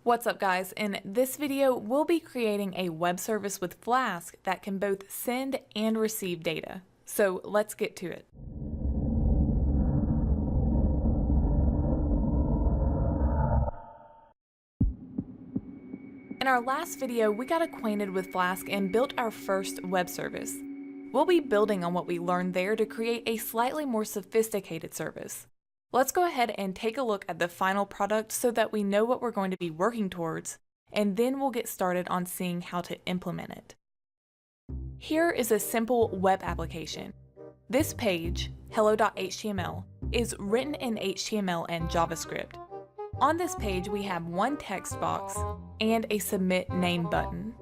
What's up guys? In this video, we'll be creating a web service with Flask that can both send and receive data. So let's get to it. In our last video, we got acquainted with Flask and built our first web service. We'll be building on what we learned there to create a slightly more sophisticated service. Let's go ahead and take a look at the final product so that we know what we're going to be working towards, and then we'll get started on seeing how to implement it. Here is a simple web application. This page, hello.html, is written in HTML and JavaScript. On this page, we have one text box and a Submit Name button.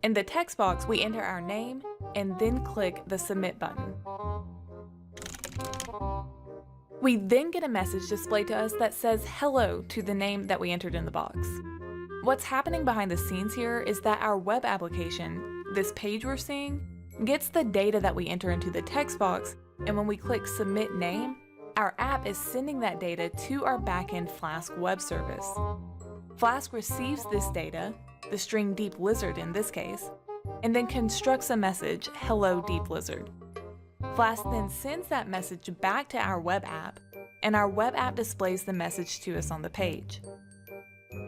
In the text box, we enter our name and then click the Submit button. We then get a message displayed to us that says hello to the name that we entered in the box. What's happening behind the scenes here is that our web application, this page we're seeing, gets the data that we enter into the text box, and when we click Submit Name, our app is sending that data to our backend Flask web service. Flask receives this data, the string DEEPLIZARD in this case, and then constructs a message, hello DEEPLIZARD. Flask then sends that message back to our web app, and our web app displays the message to us on the page.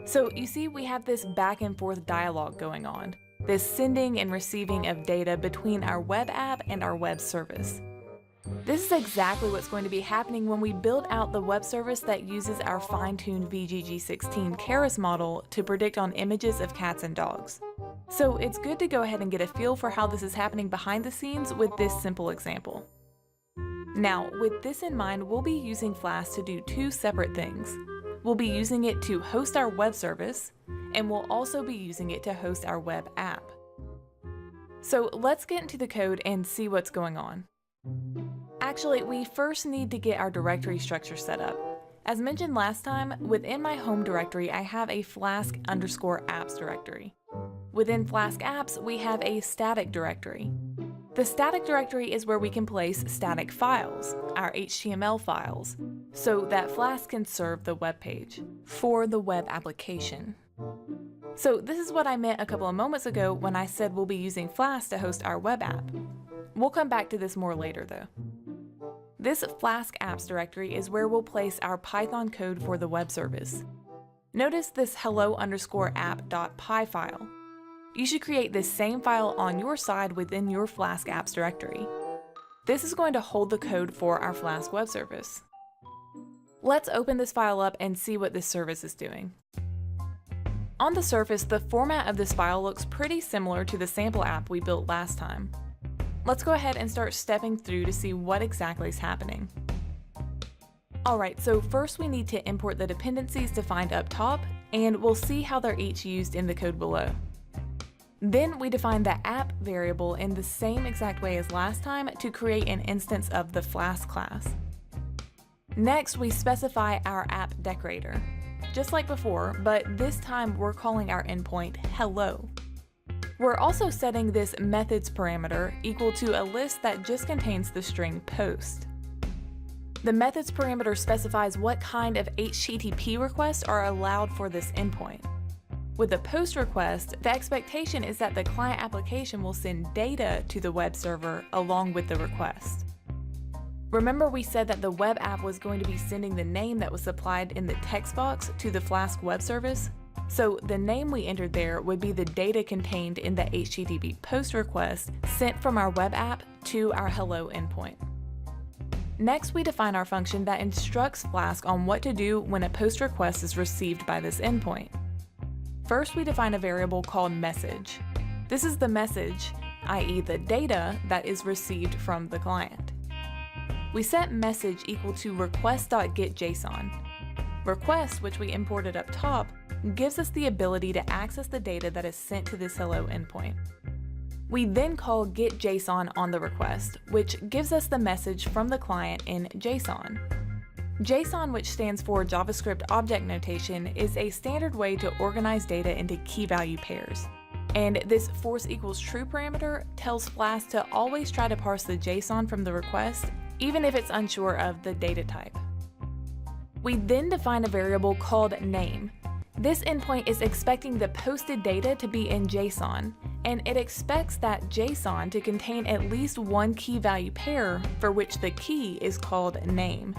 So you see we have this back and forth dialogue going on, this sending and receiving of data between our web app and our web service. This is exactly what's going to be happening when we build out the web service that uses our fine-tuned VGG16 Keras model to predict on images of cats and dogs. So it's good to go ahead and get a feel for how this is happening behind the scenes with this simple example. Now, with this in mind, we'll be using Flask to do two separate things. We'll be using it to host our web service, and we'll also be using it to host our web app. So let's get into the code and see what's going on. Actually, we first need to get our directory structure set up. As mentioned last time, within my home directory, I have a Flask_apps directory. Within Flask apps, we have a static directory. The static directory is where we can place static files, our HTML files, so that Flask can serve the web page for the web application. So this is what I meant a couple of moments ago when I said we'll be using Flask to host our web app. We'll come back to this more later though. This Flask apps directory is where we'll place our Python code for the web service. Notice this hello_app.py file. You should create this same file on your side within your Flask apps directory. This is going to hold the code for our Flask web service. Let's open this file up and see what this service is doing. On the surface, the format of this file looks pretty similar to the sample app we built last time. Let's go ahead and start stepping through to see what exactly is happening. Alright, so first we need to import the dependencies defined up top, and we'll see how they're each used in the code below. Then we define the app variable in the same exact way as last time to create an instance of the Flask class. Next, we specify our app decorator, just like before, but this time we're calling our endpoint hello. We're also setting this methods parameter equal to a list that just contains the string post. The methods parameter specifies what kind of HTTP requests are allowed for this endpoint. With a post request, the expectation is that the client application will send data to the web server along with the request. Remember we said that the web app was going to be sending the name that was supplied in the text box to the Flask web service? So the name we entered there would be the data contained in the HTTP post request sent from our web app to our hello endpoint. Next, we define our function that instructs Flask on what to do when a post request is received by this endpoint. First, we define a variable called message. This is the message, i.e. the data that is received from the client. We set message equal to request.getJSON. Request, which we imported up top, gives us the ability to access the data that is sent to this hello endpoint. We then call getJSON on the request, which gives us the message from the client in JSON. JSON, which stands for JavaScript Object Notation, is a standard way to organize data into key value pairs. And this force equals true parameter tells Flask to always try to parse the JSON from the request, even if it's unsure of the data type. We then define a variable called name. This endpoint is expecting the posted data to be in JSON, and it expects that JSON to contain at least one key value pair for which the key is called name.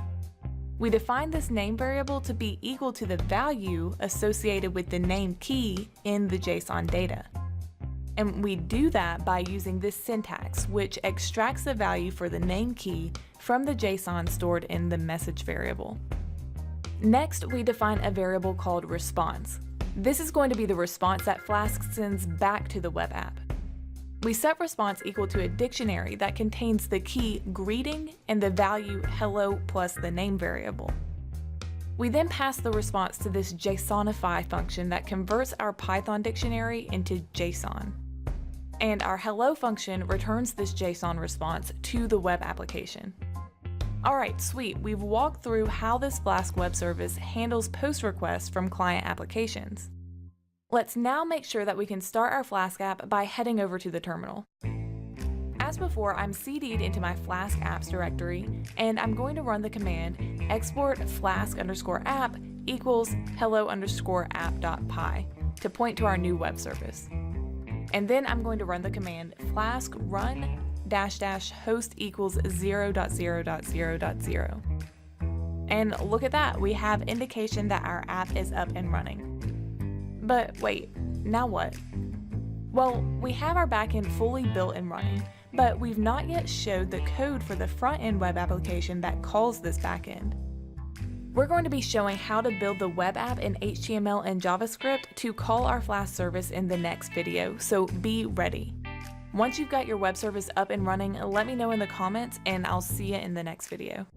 We define this name variable to be equal to the value associated with the name key in the JSON data. And we do that by using this syntax, which extracts the value for the name key from the JSON stored in the message variable. Next, we define a variable called response. This is going to be the response that Flask sends back to the web app. We set response equal to a dictionary that contains the key greeting and the value hello plus the name variable. We then pass the response to this JSONify function that converts our Python dictionary into JSON. And our hello function returns this JSON response to the web application. Alright, sweet, we've walked through how this Flask web service handles post requests from client applications. Let's now make sure that we can start our Flask app by heading over to the terminal. As before, I'm CD'd into my Flask apps directory, and I'm going to run the command export flask_app equals hello_app.py to point to our new web service. And then I'm going to run the command flask run --host equals 0.0.0.0. And look at that, we have indication that our app is up and running. But wait, now what? Well, we have our backend fully built and running, but we've not yet showed the code for the front-end web application that calls this backend. We're going to be showing how to build the web app in HTML and JavaScript to call our Flask service in the next video, so be ready. Once you've got your web service up and running, let me know in the comments and I'll see you in the next video.